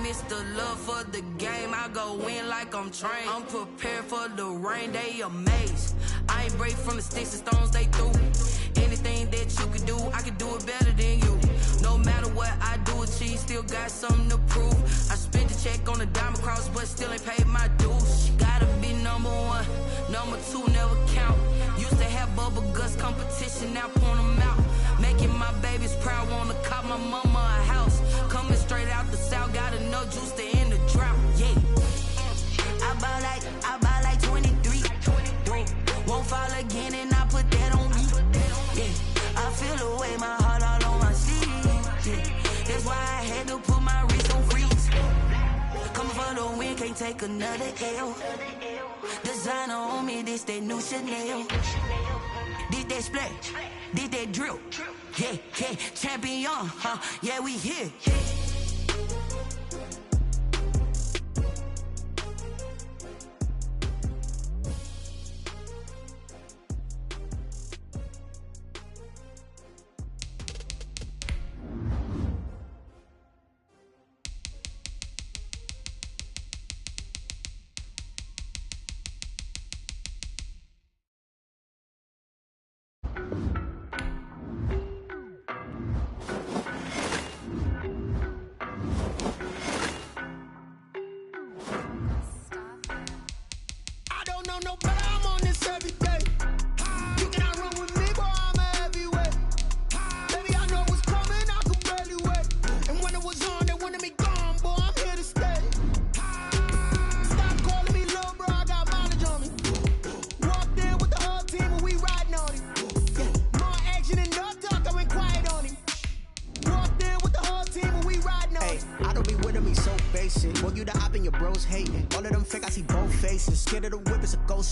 name, it's the love for the game. I go in like I'm trained. I'm prepared for the rain, they amazed. I ain't break from the sticks and stones they threw. Anything that you could do, I could do it better than you. No matter what I do achieve, still got something to prove. I spent the check on the diamond cross, but still ain't paid my dues. Gotta be number one, number two never count. Used to have bubble guts competition, now point them out. Making my babies proud, wanna cop my mama a house. Coming straight out the south, got enough juice to end the drought. Yeah, I buy like 23. Won't fall again, and I put that on me. Yeah, I feel the way, my heart all on my sleeve. Yeah, that's why I had to put my wrist on freeze. Coming for the win, can't take another L. Designer on me, this that new Chanel. Did that splash, did that drill. Yeah, yeah, champion, huh? Yeah, we here.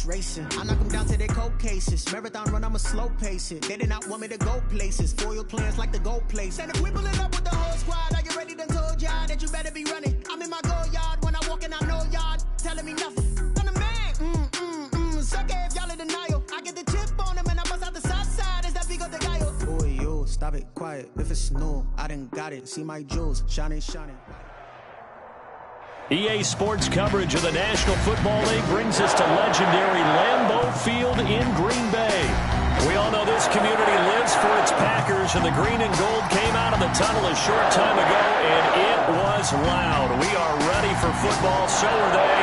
Racing. I knock them down to their cold cases. Marathon run, I'ma slow pace it. They did not want me to go places. Foil plans like the gold place. And if we pulling up with the whole squad, I get ready to told y'all that you better be running. I'm in my go yard when I walk in, I know y'all telling me nothing. I'm the man. Suck it if y'all in denial. I get the chip on them and I bust out the south side. Is that big of the guy? Boy, you stop it, quiet. If it's new, I done got it. See my jewels shining, shining. EA Sports coverage of the National Football League brings us to legendary Lambeau Field in Green Bay. We all know this community lives for its Packers, and the green and gold came out of the tunnel a short time ago, and it was loud. We are ready for football, so are they,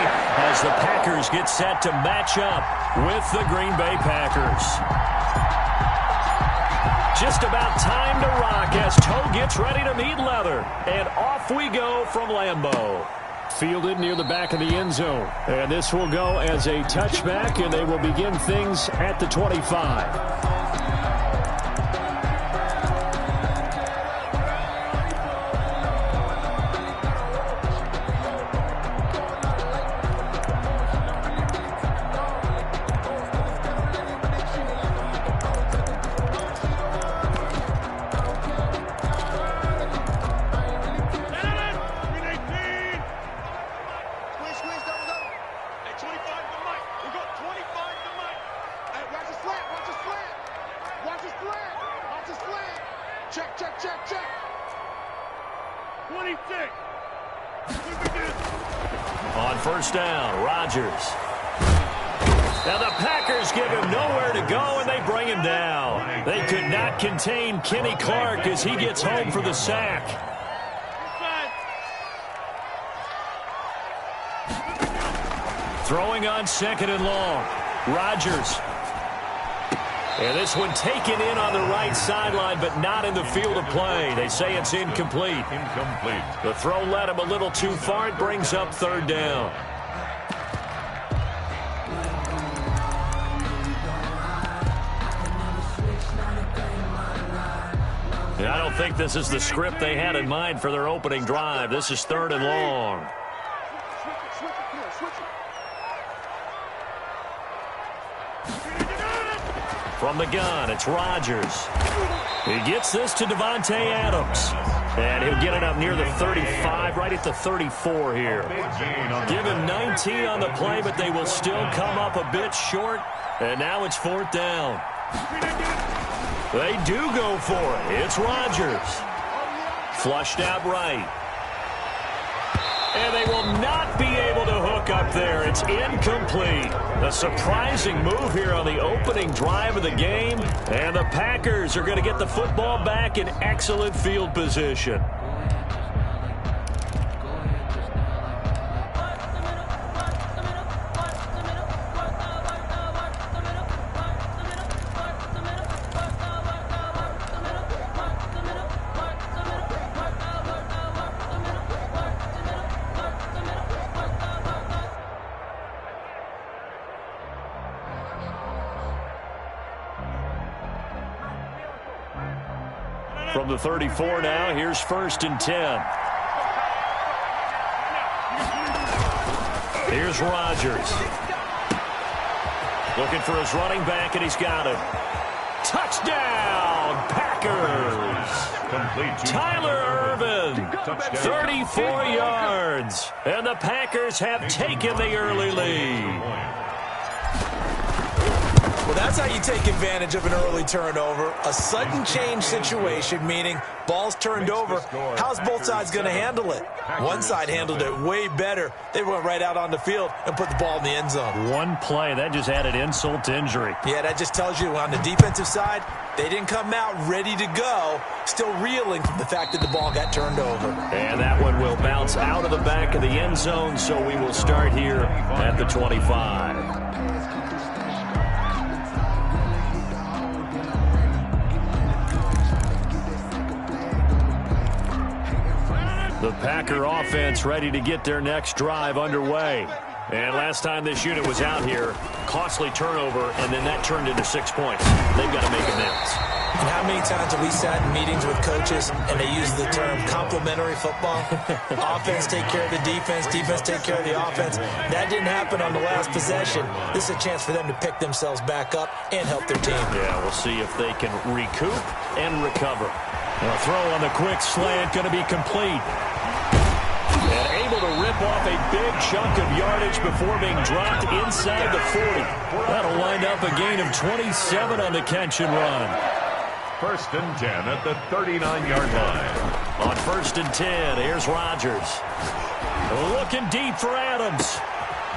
as the Packers get set to match up with the Green Bay Packers. Just about time to rock as Toe gets ready to meet leather, and off we go from Lambeau. Fielded near the back of the end zone. And this will go as a touchback, and they will begin things at the 25. On first down, Rodgers. Now the Packers give him nowhere to go, and they bring him down. They could not contain Kenny Clark as he gets home for the sack. Throwing on second and long. Rodgers. And this one taken in on the right sideline, but not in the field of play. They say it's incomplete. The throw led him a little too far. It brings up third down. And I don't think this is the script they had in mind for their opening drive. This is third and long. From the gun, it's Rodgers. He gets this to Devontae Adams. And he'll get it up near the 35, right at the 34 here. Give him 19 on the play, but they will still come up a bit short. And now it's fourth down. They do go for it. It's Rodgers. Flushed out right. And they will not be able to hook up there. It's incomplete. A surprising move here on the opening drive of the game. And the Packers are going to get the football back in excellent field position. From the 34 now, here's 1st and 10. Here's Rodgers. Looking for his running back, and he's got him. Touchdown, Packers! Tyler Ervin, 34 yards. And the Packers have taken the early lead. Well, that's how you take advantage of an early turnover. A sudden change situation, meaning ball's turned over. How's both sides going to handle it? One side handled it way better. They went right out on the field and put the ball in the end zone. One play, that just added insult to injury. Yeah, that just tells you on the defensive side, they didn't come out ready to go, still reeling from the fact that the ball got turned over. And that one will bounce out of the back of the end zone, so we will start here at the 25. The Packer offense ready to get their next drive underway. And last time this unit was out here, costly turnover, and then that turned into 6 points. They've got to make amends. And how many times have we sat in meetings with coaches and they use the term complementary football? Offense take care of the defense, defense take care of the offense. That didn't happen on the last possession. This is a chance for them to pick themselves back up and help their team. Yeah, we'll see if they can recoup and recover. And a throw on the quick slant going to be complete. And able to rip off a big chunk of yardage before being dropped inside the 40. That'll wind up a gain of 27 on the catch and run. 1st and 10 at the 39-yard line. On 1st and 10, here's Rodgers. Looking deep for Adams.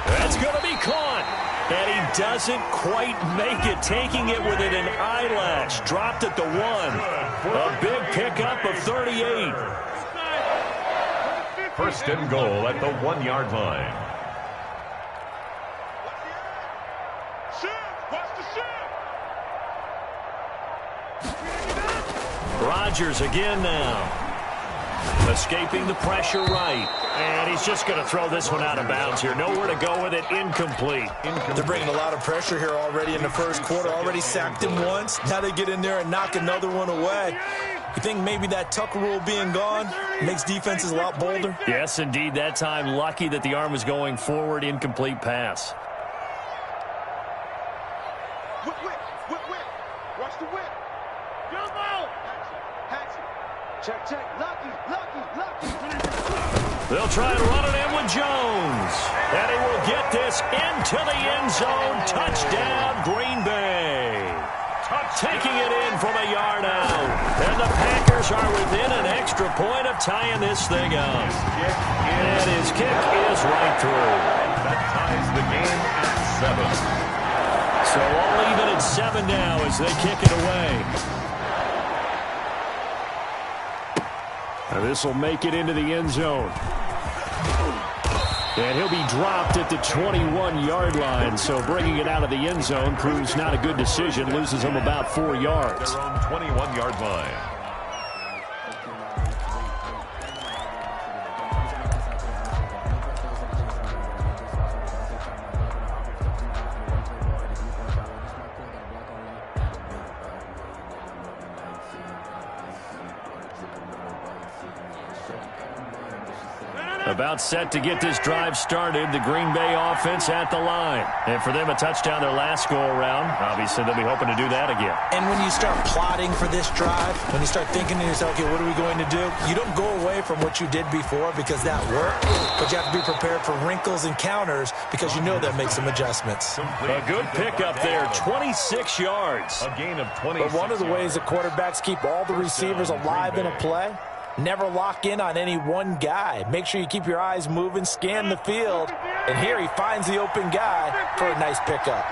That's going to be caught. And he doesn't quite make it, taking it within an eyelash. Dropped at the 1. A big pickup of 38. 1st and goal at the 1-yard line. Rodgers again now. Escaping the pressure right. And he's just going to throw this one out of bounds here. Nowhere to go with it. Incomplete. They're bringing a lot of pressure here already in the first quarter. Already sacked him once. Now they get in there and knock another one away. You think maybe that Tucker rule being gone makes defenses a lot bolder? Yes, indeed. That time, lucky that the arm was going forward. Incomplete pass. Whip. Watch the whip. Jump out. Hatch it. Check. Lucky. They'll try and run it in with Jones. And he will get this into the end zone. Touchdown, Green Bay. Taking it in from a yard out. And the Packers are within an extra point of tying this thing up. And his kick is right through. That ties the game at 7. So all even at 7 now as they kick it away. And this will make it into the end zone. And he'll be dropped at the 21-yard line, so bringing it out of the end zone proves not a good decision. Loses him about 4 yards. Their own 21-yard line. About set to get this drive started. The Green Bay offense at the line. And for them, a touchdown their last go-around. Obviously, they'll be hoping to do that again. And when you start plotting for this drive, when you start thinking to yourself, okay, what are we going to do? You don't go away from what you did before because that worked. But you have to be prepared for wrinkles and counters because you know they'll make some adjustments. A good pickup there, 26 yards. A gain of 26. But one of the ways the quarterbacks keep all the receivers alive in a play Never lock in on any one guy. Make sure you keep your eyes moving, scan the field. And here he finds the open guy for a nice pickup.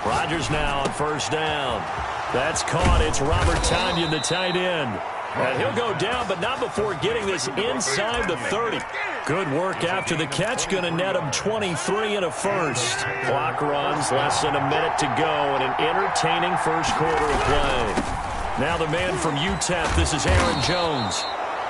Rodgers now on first down. That's caught. It's Robert Tonyan, the tight end. And he'll go down, but not before getting this inside the 30. Good work after the catch. Going to net him 23 and a first. Clock runs, less than a minute to go, and an entertaining first quarter of play. Now the man from UTEP, this is Aaron Jones.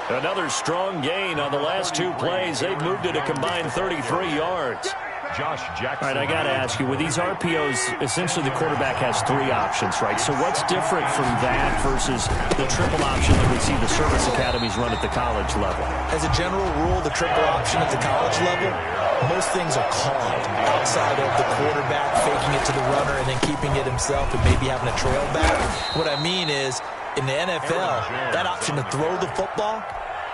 Another strong gain on the last two plays. They've moved it a combined 33 yards. Josh Jackson. All right, I got to ask you, with these RPOs, essentially the quarterback has three options, right? So what's different from that versus the triple option that we see the service academies run at the college level? As a general rule, the triple option at the college level, most things are called outside of the quarterback faking it to the runner and then keeping it himself and maybe having a trail back. What I mean is, in the NFL, that option to throw the football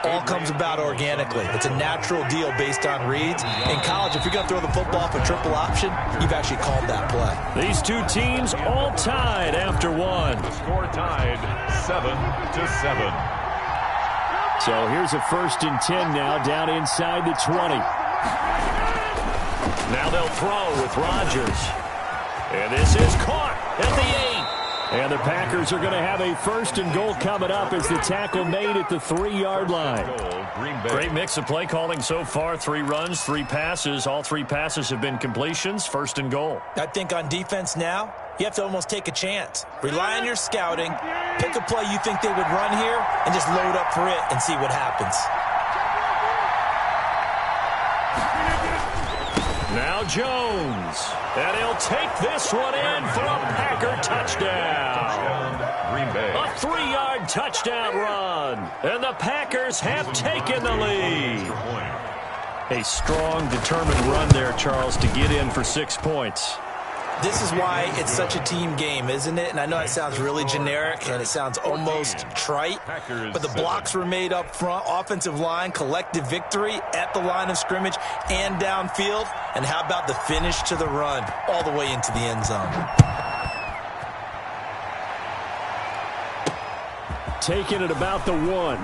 all comes about organically. It's a natural deal based on reads. In college, if you're going to throw the football for triple option, you've actually called that play. These two teams all tied after one. The score tied 7-7. So here's a 1st and 10 now, down inside the 20. Now they'll throw with Rodgers. And this is caught at the 8. And the Packers are going to have a 1st and goal coming up as the tackle made at the 3-yard line. Great mix of play calling so far. 3 runs, 3 passes. All 3 passes have been completions. 1st and goal. I think on defense now, you have to almost take a chance. Rely on your scouting. Pick a play you think they would run here and just load up for it and see what happens. Now Jones. And he'll take this one in for a Packer touchdown. Green Bay. A 3-yard touchdown run. And the Packers have taken the lead. A strong, determined run there, Charles, to get in for 6 points. This is why it's such a team game, isn't it? And I know it sounds really generic and it sounds almost trite, but the blocks were made up front, offensive line, collective victory at the line of scrimmage and downfield. And how about the finish to the run all the way into the end zone? Taking it about the 1.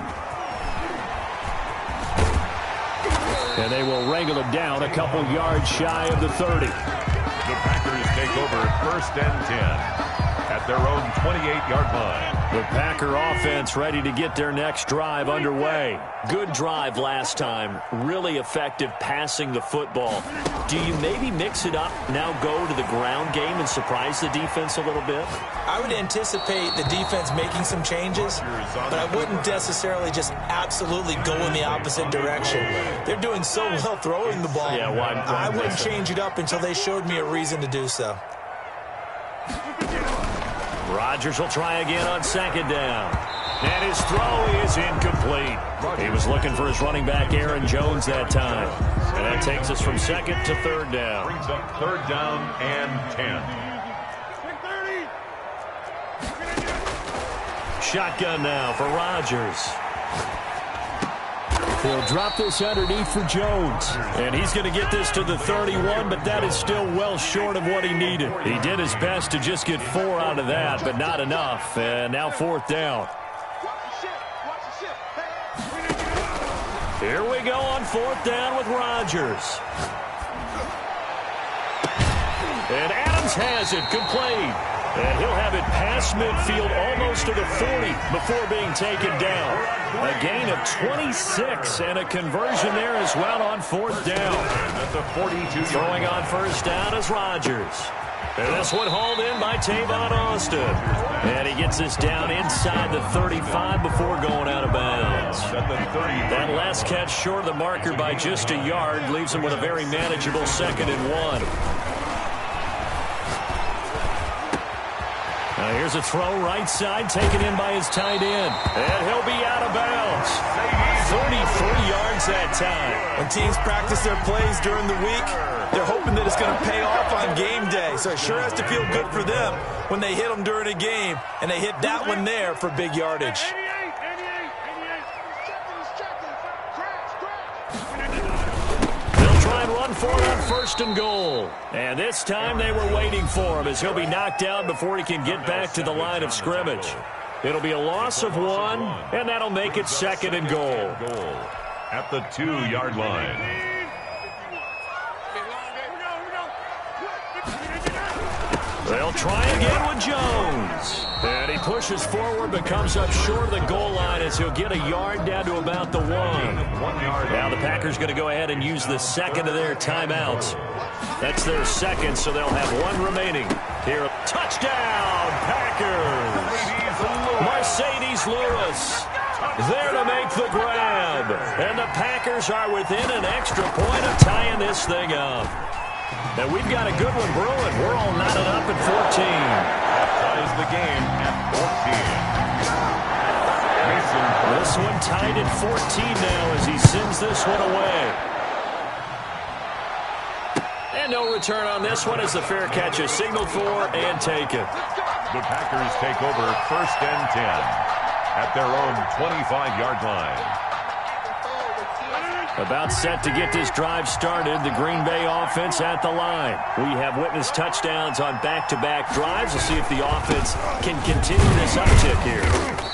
And they will wrangle it down a couple yards shy of the 30. The Packers take over 1st and 10 at their own 28-yard line. The Packer offense ready to get their next drive underway. Good drive last time. Really effective passing the football. Do you maybe mix it up, now go to the ground game and surprise the defense a little bit? I would anticipate the defense making some changes, but I wouldn't necessarily just absolutely go in the opposite direction. They're doing so well throwing the ball. Yeah, I wouldn't change it up until they showed me a reason to do so. Rodgers will try again on 2nd down. And his throw is incomplete. He was looking for his running back, Aaron Jones, that time. And that takes us from 2nd to 3rd down. Brings up 3rd down and 10. Shotgun now for Rodgers. He'll drop this underneath for Jones. And he's going to get this to the 31, but that is still well short of what he needed. He did his best to just get 4 out of that, but not enough. And now 4th down. Here we go on 4th down with Rodgers. And Adams has it complete. And he'll have it past midfield almost to the 40 before being taken down. A gain of 26 and a conversion there as well on 4th down. At the 42. Throwing on 1st down is Rodgers. And this one hauled in by Tavon Austin. And he gets this down inside the 35 before going out of bounds. That last catch short of the marker by just a yard leaves him with a very manageable 2nd and 1. Now here's a throw right side taken in by his tight end. And he'll be out of bounds. 33 yards that time. When teams practice their plays during the week, they're hoping that it's going to pay off on game day. So it sure has to feel good for them when they hit them during a game. And they hit that one there for big yardage. They'll try and run for it on 1st and goal. And this time they were waiting for him as he'll be knocked down before he can get back to the line of scrimmage. It'll be a loss of 1, and that'll make it 2nd and goal. At the 2-yard line. They'll try again with Jones. And he pushes forward but comes up short of the goal line as he'll get a yard down to about the 1. Now the Packers going to go ahead and use the second of their timeouts. That's their second, so they'll have 1 remaining. Here, touchdown, Packers. Mercedes Lewis there to make the grab. And the Packers are within an extra point of tying this thing up. And we've got a good one brewing. We're all knotted up at 14. That ties the game at 14. This one tied at 14 now as he sends this one away. And no return on this one as the fair catch is signaled for and taken. The Packers take over 1st and 10 at their own 25-yard line. About set to get this drive started, the Green Bay offense at the line. We have witnessed touchdowns on back-to-back drives. We'll see if the offense can continue this uptick here.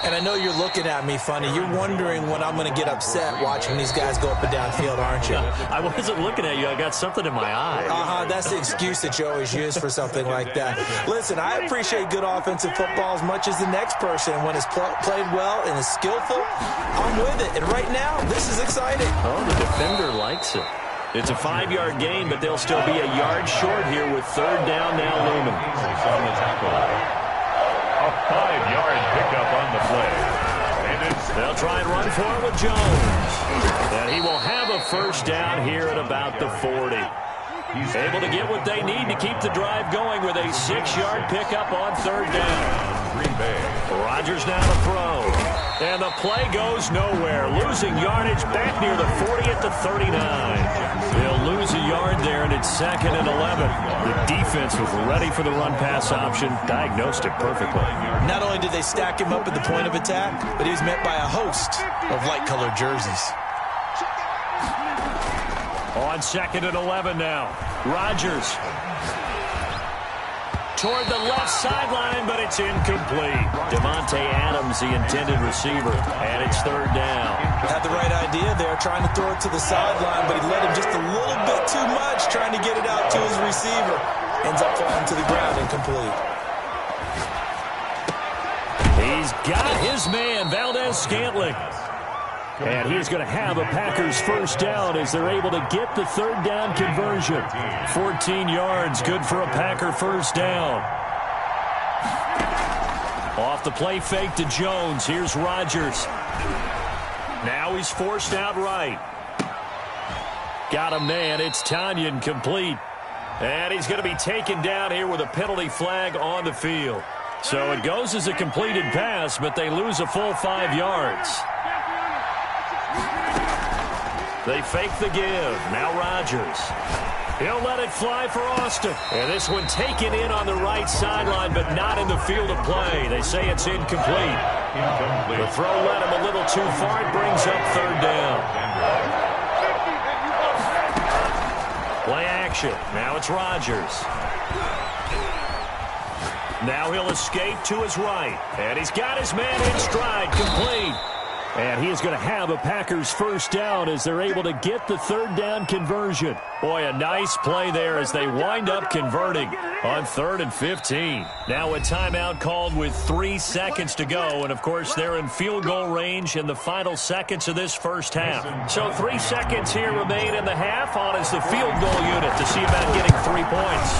And I know you're looking at me funny. You're wondering when I'm going to get upset watching these guys go up and down field, aren't you? I wasn't looking at you. I got something in my eye. That's the excuse that you always use for something like that. Listen, I appreciate good offensive football as much as the next person. When it's played well and is skillful, I'm with it. And right now, this is exciting. Oh, the defender likes it. It's a 5-yard gain, but they'll still be a yard short here with 3rd down now looming. On the tackle. A 5-yard pickup on the play. They'll try and run for it with Jones. And he will have a 1st down here at about the 40. He's able to get what they need to keep the drive going with a 6-yard pickup on 3rd down. Green Bay. Rodgers now to throw. And the play goes nowhere. Losing yardage back near the 40 at the 39. They'll lose a yard there, and it's 2nd and 11. The defense was ready for the run-pass option. Diagnosed it perfectly. Not only did they stack him up at the point of attack, but he was met by a host of light-colored jerseys. On 2nd and 11 now. Rodgers toward the left sideline, but it's incomplete. Devontae Adams, the intended receiver, and it's 3rd down. Had the right idea there, trying to throw it to the sideline, but he led him just a little bit too much, trying to get it out to his receiver. Ends up falling to the ground, incomplete. He's got his man, Valdez-Scantling. And he's going to have a Packers 1st down as they're able to get the 3rd down conversion. 14 yards, good for a Packer 1st down. Off the play fake to Jones. Here's Rodgers. Now he's forced out right. Got a man. It's Tanyan complete. And he's going to be taken down here with a penalty flag on the field. So it goes as a completed pass, but they lose a full 5 yards. They fake the give. Now Rodgers. He'll let it fly for Austin. And this one taken in on the right sideline, but not in the field of play. They say it's incomplete. The throw led him a little too far. It brings up 3rd down. Play action. Now it's Rodgers. Now he'll escape to his right. And he's got his man in stride. Complete. And he is going to have a Packers 1st down as they're able to get the 3rd down conversion. Boy, a nice play there as they wind up converting on 3rd and 15. Now a timeout called with 3 seconds to go. And, of course, they're in field goal range in the final seconds of this 1st half. So 3 seconds here remain in the half on as the field goal unit to see about getting 3 points.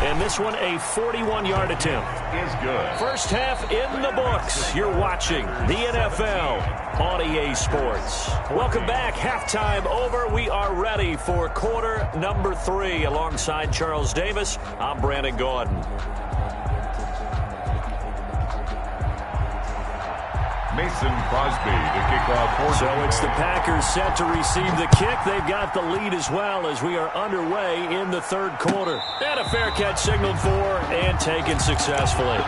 And this one, a 41-yard attempt. Is good. 1st half in the books. You're watching the NFL on EA Sports. Welcome back. Halftime over. We are ready for quarter number 3. Alongside Charles Davis, I'm Brandon Gordon. Mason Crosby to kick off. So it's the Packers set to receive the kick. They've got the lead as well as we are underway in the 3rd quarter. And a fair catch signaled for and taken successfully.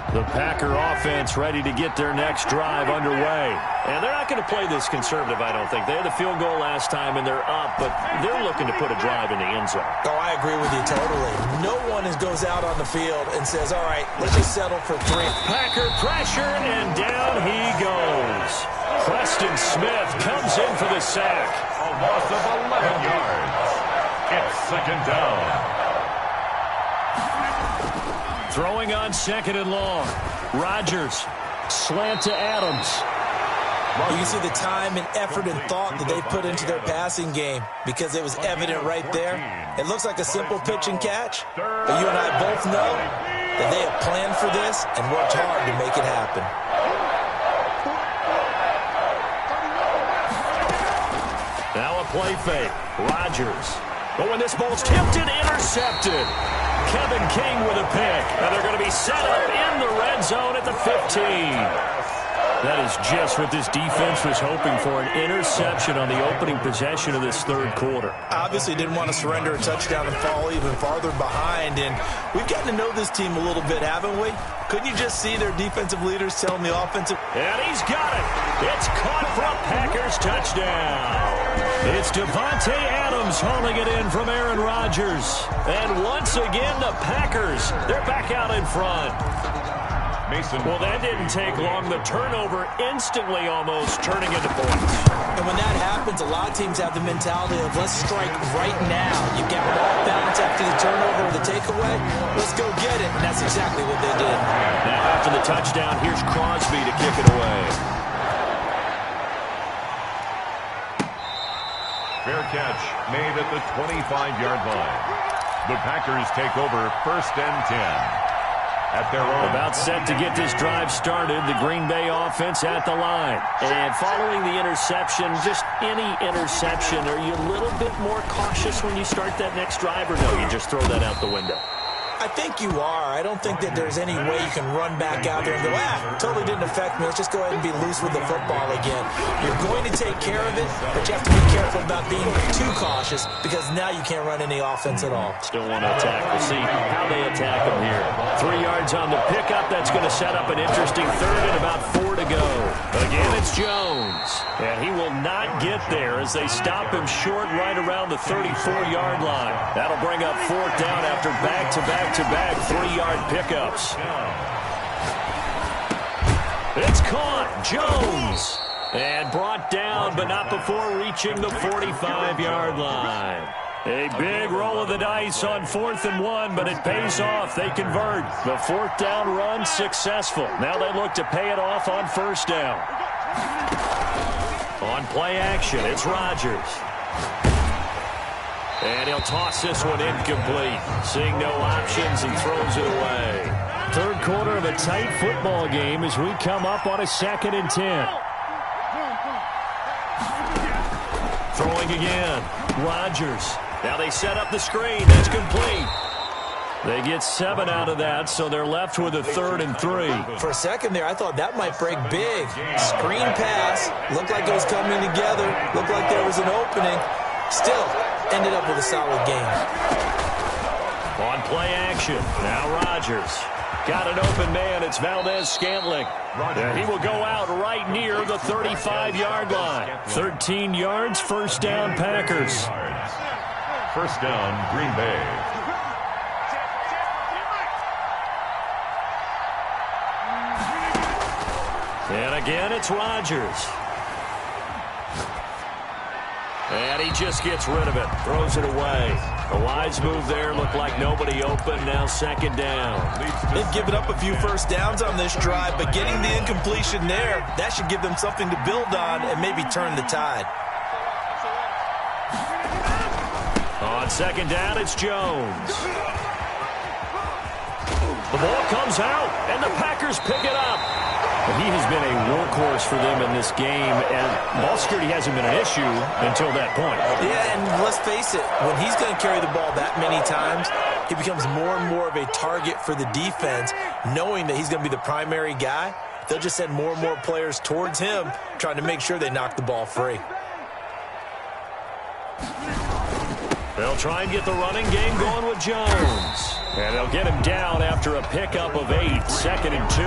The Packer offense ready to get their next drive underway. And they're not going to play this conservative, I don't think. They had the field goal last time, and they're up, but they're looking to put a drive in the end zone. Oh, I agree with you totally. No one goes out on the field and says, all right, let's just settle for 3. Packer pressure, and down he goes. Preston Smith comes in for the sack. A loss of 11 yards. It's second down. Throwing on 2nd and long. Rodgers. Slant to Adams. You can see the time and effort and thought that they put into their passing game because it was evident right there. It looks like a simple pitch and catch, but you and I both know that they have planned for this and worked hard to make it happen. Now a play fake. Rodgers. But when this ball's tipped and intercepted. Kevin King with a pick. And they're going to be set up in the red zone at the 15. That is just what this defense was hoping for, an interception on the opening possession of this third quarter. Obviously didn't want to surrender a touchdown and fall even farther behind. And we've gotten to know this team a little bit, haven't we? Couldn't you just see their defensive leaders telling the offensive... And he's got it. It's caught for a Packers touchdown. It's Devontae Adams hauling it in from Aaron Rodgers. And once again, the Packers, they're back out in front. Mason. Well, that didn't take long. The turnover instantly almost turning into points. And when that happens, a lot of teams have the mentality of let's strike right now. You've got them off balance after the turnover or the takeaway. Let's go get it. And that's exactly what they did. Now after the touchdown, here's Crosby to kick it away. Fair catch made at the 25-yard line. The Packers take over 1st and 10. At their own. About set to get this drive started, the Green Bay offense at the line. And following the interception, just any interception, are you a little bit more cautious when you start that next drive, or no, you just throw that out the window? I think you are. I don't think that there's any way you can run back out there and go, totally didn't affect me. Let's just go ahead and be loose with the football again. You're going to take care of it, but you have to be careful about being too cautious because now you can't run any offense at all. Still want to attack. We'll see how they attack them here. 3 yards on the pickup. That's going to set up an interesting third and about 4 to go. Again, it's Jones. And he will not get there as they stop him short right around the 34-yard line. That'll bring up 4th down after back-to-back 3-yard pickups. It's caught. Jones. And brought down, but not before reaching the 45-yard line. A big roll of the dice on 4th and 1, but it pays off. They convert. The 4th down run successful. Now they look to pay it off on 1st down. On play action, it's Rodgers. And he'll toss this one incomplete. Seeing no options and throws it away. Third quarter of a tight football game as we come up on a 2nd and 10. Throwing again. Rodgers. Now they set up the screen. That's complete. They get 7 out of that, so they're left with a 3rd and 3. For a second there, I thought that might break big. Screen pass. Looked like it was coming together. Looked like there was an opening. Still ended up with a solid game. On play action. Now Rodgers. Got an open man. It's Valdez-Scantling. And he will go out right near the 35-yard line. 13 yards, 1st down Packers. 1st down, Green Bay. And again, it's Rodgers. And he just gets rid of it. Throws it away. A wise move there. Looked like nobody open. Now 2nd down. They've given up a few 1st downs on this drive, but getting the incompletion there, that should give them something to build on and maybe turn the tide. On 2nd down, it's Jones. The ball comes out, and the Packers pick it up. He has been a workhorse for them in this game, and ball security hasn't been an issue until that point. Yeah, and let's face it, when he's going to carry the ball that many times, he becomes more and more of a target for the defense, knowing that he's going to be the primary guy. They'll just send more and more players towards him, trying to make sure they knock the ball free. They'll try and get the running game going with Jones. And they'll get him down after a pickup of 8, 2nd and 2.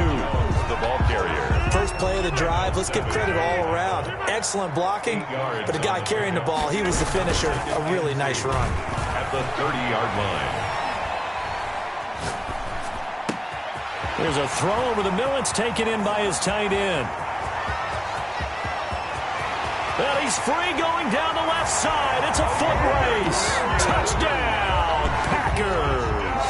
The ball carrier. First play of the drive, let's give credit all around. Excellent blocking, but the guy carrying the ball, he was the finisher. A really nice run. At the 30-yard line. There's a throw over the middle. It's taken in by his tight end. Well, he's free going down the left side. It's a foot race. Touchdown, Packers.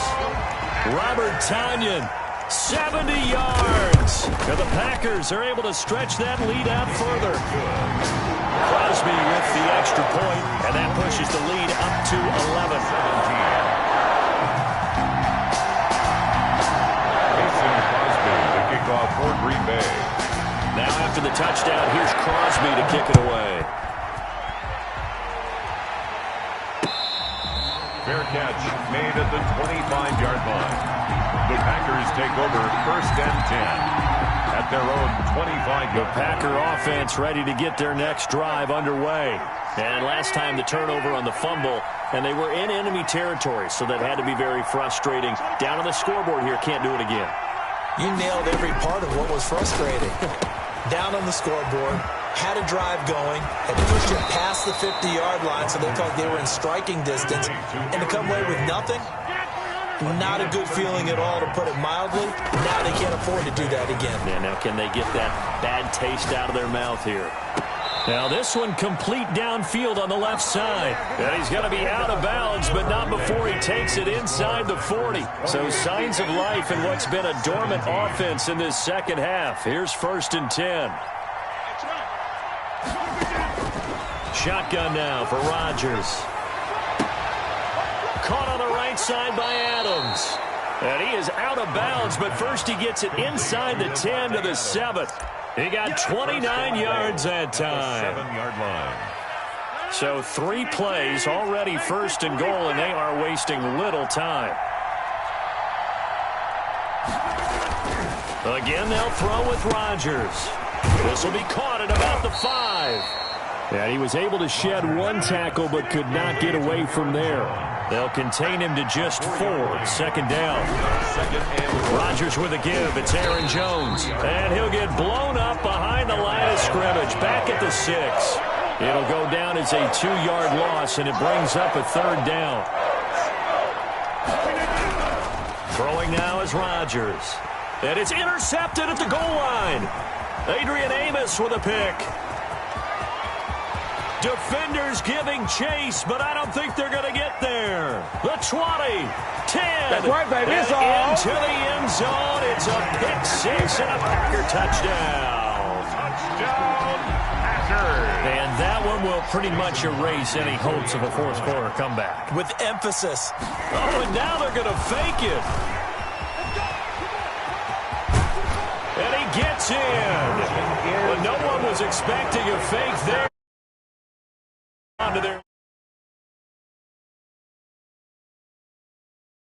Robert Tonyan, 70 yards. And the Packers are able to stretch that lead out further. Crosby with the extra point, and that pushes the lead up to 11. Mason Crosby to kick off for Green Bay. Now after the touchdown, here's Crosby to kick it away. Fair catch made at the 25-yard line. The Packers take over 1st and 10 at their own 25-yard line. The Packer offense ready to get their next drive underway. And last time the turnover on the fumble, and they were in enemy territory, so that had to be very frustrating. Down on the scoreboard here, can't do it again. You nailed every part of what was frustrating. Down on the scoreboard, had a drive going, had pushed it past the 50-yard line so they felt like they were in striking distance, and to come away with nothing, not a good feeling at all, to put it mildly. Now they can't afford to do that again. Yeah, now can they get that bad taste out of their mouth here? Now this one complete downfield on the left side. And he's going to be out of bounds, but not before he takes it inside the 40. So signs of life in what's been a dormant offense in this second half. Here's 1st and 10. Shotgun now for Rodgers. Caught on the right side by Adams. And he is out of bounds, but first he gets it inside the 10 to the 7. He got 29 yards that time. 7-yard line. So 3 plays, already 1st and goal, and they are wasting little time. Again, they'll throw with Rodgers. This will be caught at about the 5. And he was able to shed 1 tackle, but could not get away from there. They'll contain him to just 4. 2nd down. Rodgers with a give. It's Aaron Jones. And he'll get blown up behind the line of scrimmage. Back at the 6. It'll go down as a 2-yard loss, and it brings up a 3rd down. Throwing now is Rodgers. And it's intercepted at the goal line. Adrian Amos with a pick. Defenders giving chase, but I don't think they're going to get there. The 20, 10. That's right, baby. It's all. Into the end zone. It's a pick 6 and a Packer touchdown. Touchdown, Packers. And that one will pretty much erase any hopes of a fourth-quarter comeback. With emphasis. Oh, and now they're going to fake it. And he gets in. But no one was expecting a fake there. To their